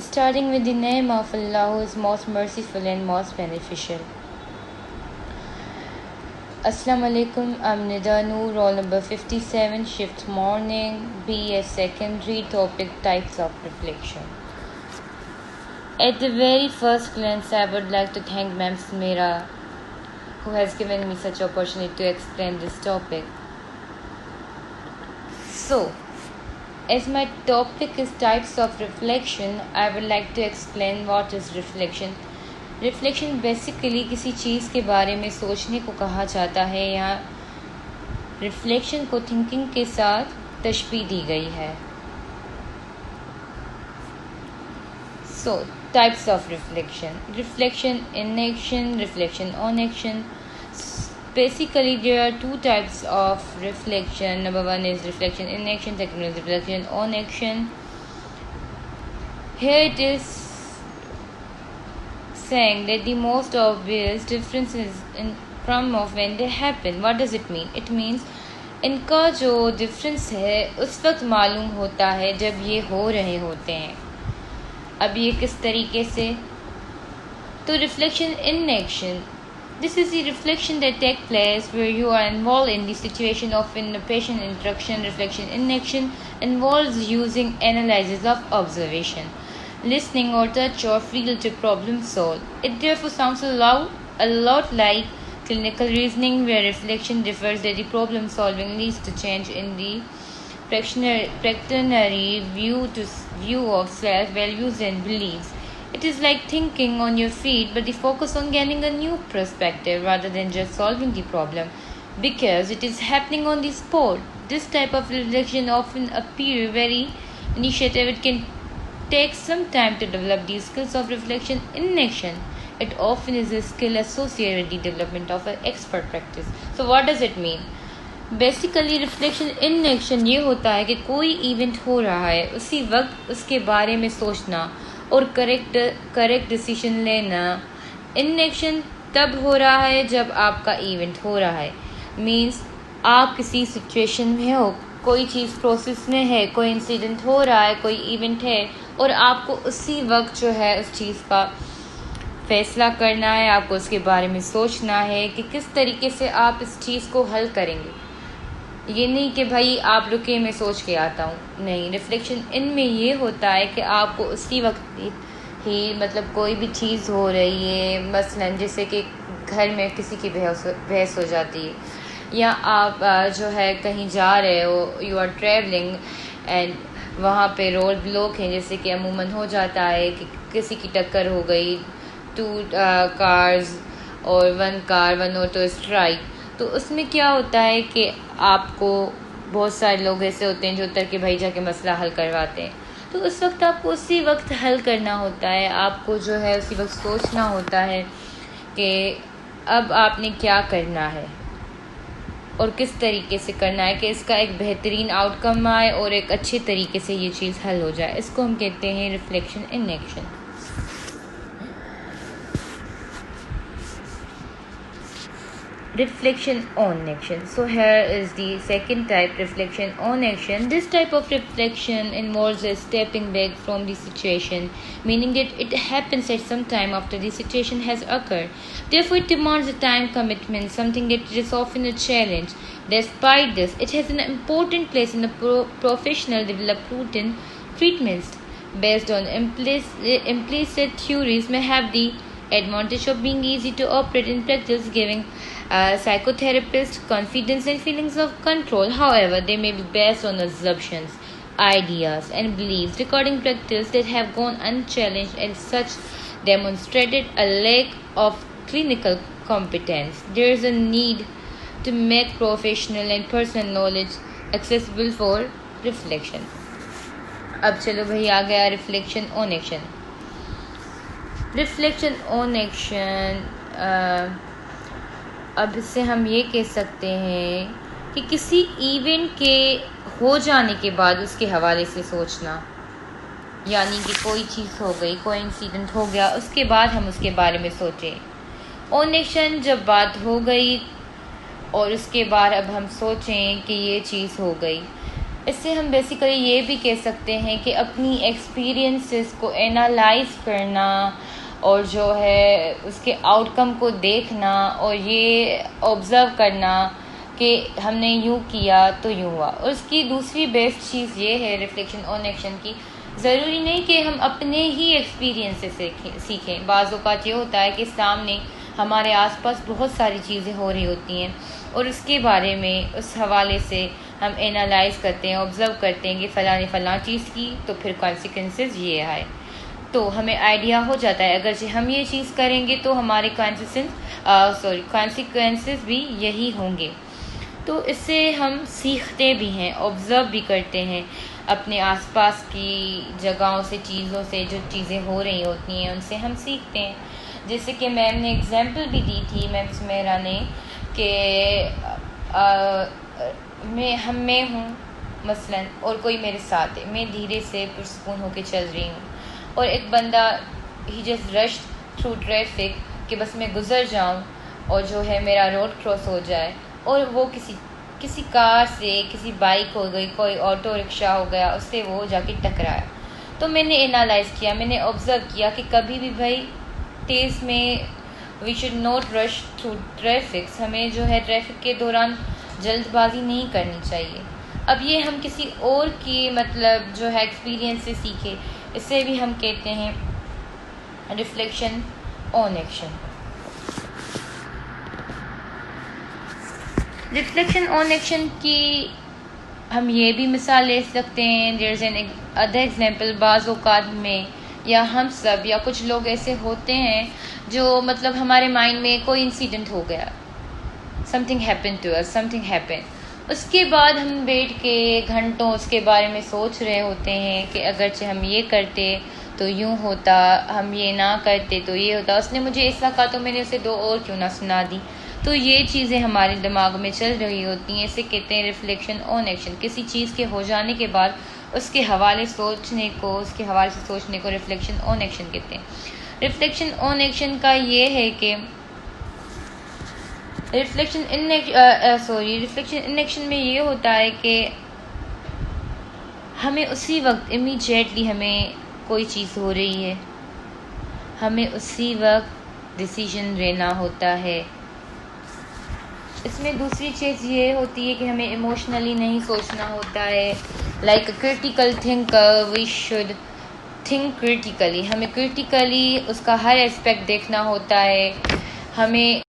starting with the name of Allah, who is most merciful and most beneficial. Assalamu alaikum, I'm Nida Noor, roll number 57, shift morning, BS secondary, topic types of reflection. At the very first glance, I would like to thank Ma'am Smira, who has given me such opportunity to explain this topic. So, as my topic is types of reflection, I would like to explain what is reflection. Reflection basically किसी चीज़ के बारे में सोचने को कहा जाता है। यहाँ रिफ्लेक्शन को थिंकिंग के साथ तशबीह दी गई है। सो types of reflection: reflection in action, reflection on action. Basically, there are two types of reflection. Number one is reflection in action, second is reflection on action. Here it is saying that the most obvious difference is in from of when they happen. What does it mean? It means इनका जो difference है उस वक्त मालूम होता है जब ये हो रहे होते हैं। अब ये किस तरीके से? तो reflection in action, this is the reflection that takes place where you are involved in the situation of in a patient interaction. Reflection in action involves using analysis of observation, listening or touch or feel to problem solve. It therefore sounds a lot like clinical reasoning, where reflection refers that the problem solving leads to change in the practitionary view of self, values and beliefs. It is like thinking on your feet, but the focus on gaining a new perspective rather than just solving the problem, because it is happening on the spot. This type of reflection often appear very initiative. It can take some time to develop these skills of reflection in action. It often is a skill associated with the development of an expert practice. So what does it mean? Basically reflection in action ये होता है कि कोई event हो रहा है, उसी वक्त उसके बारे में सोचना और करेक्ट डिसीजन लेना. इन एक्शन तब हो रहा है जब आपका इवेंट हो रहा है. मीन्स आप किसी सिचुएशन में हो, कोई चीज़ प्रोसेस में है, कोई इंसिडेंट हो रहा है, कोई इवेंट है और आपको उसी वक्त जो है उस चीज़ का फैसला करना है. आपको उसके बारे में सोचना है कि किस तरीके से आप इस चीज़ को हल करेंगे. ये नहीं कि भाई आप रुके मैं सोच के आता हूँ, नहीं. रिफ्लेक्शन इनमें ये होता है कि आपको उसी वक्त ही मतलब कोई भी चीज़ हो रही है, मसलन जैसे कि घर में किसी की बहस हो जाती है, या आप जो है कहीं जा रहे हो, यू आर ट्रैवलिंग एंड वहाँ पे रोड ब्लॉक है, जैसे कि अमूमन हो जाता है कि किसी की टक्कर हो गई, 2 कार्स और 1 कार, 1 ऑटो स्ट्राइक. तो उसमें क्या होता है कि आपको बहुत सारे लोग ऐसे होते हैं जो उतर के भाई जाके मसला हल करवाते हैं. तो उस वक्त आपको उसी वक्त हल करना होता है. आपको जो है उसी वक्त सोचना होता है कि अब आपने क्या करना है और किस तरीके से करना है कि इसका एक बेहतरीन आउटकम आए और एक अच्छे तरीके से ये चीज़ हल हो जाए. इसको हम कहते हैं reflection in action. Reflection on action. So here is the second type, reflection on action. This type of reflection involves a stepping back from the situation, meaning that it happens at some time after the situation has occurred. Therefore, it demands a time commitment, something that is often a challenge. Despite this, it has an important place in the professional developed routine treatments based on implicit theories may have the advantage of being easy to operate in practice, giving psychotherapists confidence and feelings of control. However, they may be based on assumptions, ideas, and beliefs regarding practice that have gone unchallenged and such demonstrated a lack of clinical competence. There is a need to make professional and personal knowledge accessible for reflection. अब चलो भाई आ गया reflection on action. Reflection on action, अब इससे हम ये कह सकते हैं कि किसी इवेंट के हो जाने के बाद उसके हवाले से सोचना, यानी कि कोई चीज़ हो गई, कोई इंसिडेंट हो गया, उसके बाद हम उसके बारे में सोचें. ऑन एक्शन, जब बात हो गई और उसके बाद अब हम सोचें कि ये चीज़ हो गई. इससे हम बेसिकली ये भी कह सकते हैं कि अपनी एक्सपीरियंसेस को एनालाइज करना और जो है उसके आउटकम को देखना और ये ऑब्ज़र्व करना कि हमने यूँ किया तो यूँ हुआ। और उसकी दूसरी बेस्ट चीज़ ये है रिफ्लेक्शन ऑन एक्शन की, ज़रूरी नहीं कि हम अपने ही एक्सपीरियंस से सीखें। बाज़ औक़ात ये होता है कि सामने हमारे आसपास बहुत सारी चीज़ें हो रही होती हैं और उसके बारे में उस हवाले से हम एनालाइज करते हैं, ऑब्ज़र्व करते हैं कि फ़लाँ चीज़ की तो फिर कॉन्सिक्वेंसेस ये आए, तो हमें आइडिया हो जाता है अगर हम ये चीज़ करेंगे तो हमारे कॉन्सिक्वेंसेस भी यही होंगे। तो इससे हम सीखते भी हैं, ऑब्ज़र्व भी करते हैं अपने आसपास की जगहों से, चीज़ों से, जो चीज़ें हो रही होती हैं उनसे हम सीखते हैं। जैसे कि मैम ने एग्जांपल भी दी थी, मैम सुमेरा ने, कि मैं हूँ मसलन और कोई मेरे साथ है, मैं धीरे से पुरसुकून होकर चल रही हूँ और एक बंदा ही जस्ट रश थ्रू ट्रैफिक कि बस मैं गुज़र जाऊँ और जो है मेरा रोड क्रॉस हो जाए, और वो किसी कार से, किसी बाइक हो गई, कोई ऑटो रिक्शा हो गया, उससे वो जाके टकराया। तो मैंने एनालाइज़ किया, मैंने ऑब्ज़र्व किया कि कभी भी भाई तेज़ में we should not rush through traffic, हमें जो है ट्रैफिक के दौरान जल्दबाजी नहीं करनी चाहिए। अब ये हम किसी और की मतलब जो है एक्सपीरियंस से सीखे, इसे भी हम कहते हैं reflection on action. Reflection on action की हम ये भी मिसाल ले सकते हैं, there is an other example, बाज़ औक़ात में या हम सब या कुछ लोग ऐसे होते हैं जो मतलब हमारे माइंड में कोई इंसिडेंट हो गया, something happen to us, something happen, उसके बाद हम बैठ के घंटों उसके बारे में सोच रहे होते हैं कि अगरचे हम ये करते तो यूँ होता, हम ये ना करते तो ये होता, उसने मुझे ऐसा कहा तो मैंने उसे दो और क्यों ना सुना दी। तो ये चीज़ें हमारे दिमाग में चल रही होती हैं, इसे कहते हैं रिफ्लेक्शन ऑन एक्शन। किसी चीज़ के हो जाने के बाद उसके हवाले से सोचने को रिफ्लेक्शन ऑन एक्शन कहते हैं। रिफ्लेक्शन ऑन एक्शन का ये है कि रिफ्लेक्शन इन एक्शन में ये होता है कि हमें उसी वक्त इमीडिएटली हमें कोई चीज़ हो रही है, हमें उसी वक्त डिसीजन लेना होता है। इसमें दूसरी चीज़ ये होती है कि हमें इमोशनली नहीं सोचना होता है, like critical thinker we should think critically, हमें क्रिटिकली उसका हर एस्पेक्ट देखना होता है, हमें